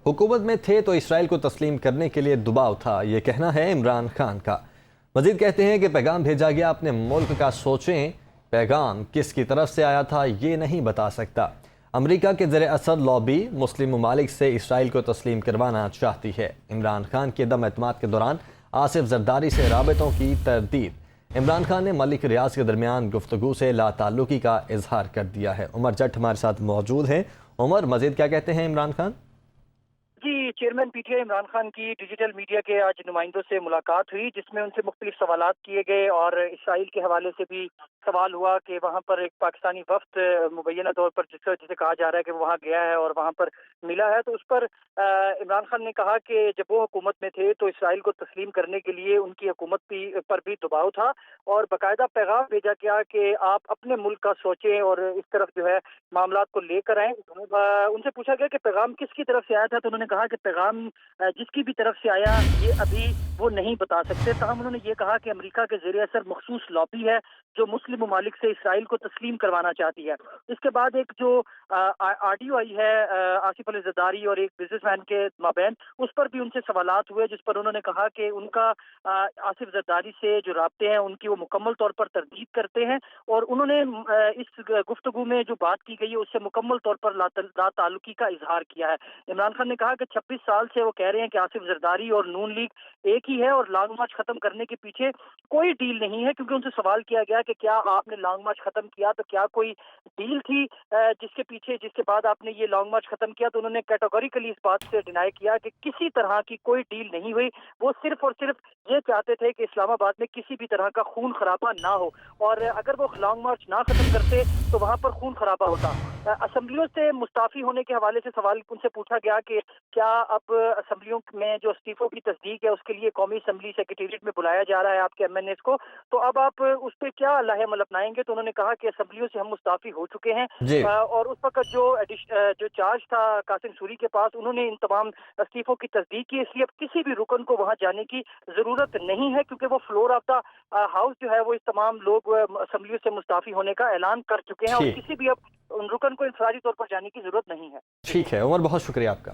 हुकूमत में थे तो इसराइल को तस्लीम करने के लिए दबाव था, ये कहना है इमरान खान का। मजीद कहते हैं कि पैगाम भेजा गया अपने मुल्क का सोचें, पैगाम किसकी तरफ से आया था ये नहीं बता सकता। अमरीका के ज़र असद लॉबी मुस्लिम ममालिक से इसराइल को तस्लीम करवाना चाहती है। इमरान खान के दम एतमाद के दौरान आसिफ जरदारी से राबतों की तरदीद। इमरान खान ने मलिक रियाज के दरमियान गुफ्तगू से लाताल्लुकी का इजहार कर दिया है। उमर जट हमारे साथ मौजूद हैं। उमर, मजीद क्या कहते हैं इमरान खान? जी, चेयरमैन पीटीआई इमरान खान की डिजिटल मीडिया के आज नुमाइंदों से मुलाकात हुई, जिसमें उनसे मुख्तलिफ सवालात किए गए और इसराइल के हवाले से भी सवाल हुआ कि वहाँ पर एक पाकिस्तानी वफ्द मुबैना तौर पर जिसे कहा जा रहा है कि वो वहाँ गया है और वहाँ पर मिला है। तो उस पर इमरान खान ने कहा कि जब वो हुकूमत में थे तो इसराइल को तस्लीम करने के लिए उनकी हुकूमत पर भी दबाव था और बाकायदा पैगाम भेजा गया कि आप अपने मुल्क का सोचें और इस तरफ जो है मामलात को लेकर आए। उनसे पूछा गया कि पैगाम किसकी तरफ से आया था, तो उन्होंने कहा कि पैगाम जिसकी भी तरफ से आया ये अभी वो नहीं बता सकते। ताहम उन्होंने ये कहा कि अमेरिका के ज़रिए असर मखसूस लॉबी है जो मुस्लिम ममालिक से इसराइल को तस्लीम करवाना चाहती है। इसके बाद एक जो ऑडियो आई है आसिफ अली जरदारी और एक बिजनेसमैन के माबैन, उस पर भी उनसे सवालात हुए, जिस पर उन्होंने कहा कि उनका आसिफ जरदारी से जो राब्ते हैं उनकी वो मुकम्मल तौर पर तरदीद करते हैं और उन्होंने इस गुफ्तगू में जो बात की गई है उससे मुकम्मल तौर पर लाताल्लुकी का इजहार किया है। इमरान खान ने कहा कि 26 साल से वो कह रहे हैं कि आसिफ जरदारी और नून लीग एक ही है और लॉन्ग मार्च खत्म करने के पीछे कोई डील नहीं है, क्योंकि उनसे सवाल किया गया कि क्या आपने लॉन्ग मार्च खत्म किया तो क्या कोई डील थी जिसके बाद आपने ये लॉन्ग मार्च खत्म किया। तो उन्होंने कैटेगोरिकली इस बात से डिनाई किया कि किसी तरह की कोई डील नहीं हुई। वो सिर्फ और सिर्फ ये चाहते थे कि इस्लामाबाद में किसी भी तरह का खून खराबा ना हो और अगर वो लॉन्ग मार्च ना खत्म करते तो वहां पर खून खराबा होता। असम्बलियों से मुस्ताफी होने के हवाले से सवाल उनसे पूछा गया कि क्या अब असम्बलियों में जो इस्तीफों की तस्दीक है उसके लिए कौमी असम्बली सेक्रेटेरिएट में बुलाया जा रहा है आपके एमएनएस को, तो अब आप उस पर क्या लाहेमल अपनाएंगे। तो उन्होंने कहा कि असम्बलियों से हम मुस्ताफी हो चुके हैं जी। और उस वक्त जो चार्ज था कासिम सूरी के पास, उन्होंने इन तमाम इस्तीफों की तस्दीक की, इसलिए अब किसी भी रुकन को वहां जाने की जरूरत नहीं है, क्योंकि वो फ्लोर ऑफ द हाउस जो है वो इस तमाम लोग असम्बलियों से मुस्ताफी होने का ऐलान कर चुके हैं और ठीक किसी भी अब उन रुकन को इंफरादी तौर पर जाने की जरूरत नहीं है। ठीक है उमर, बहुत शुक्रिया आपका।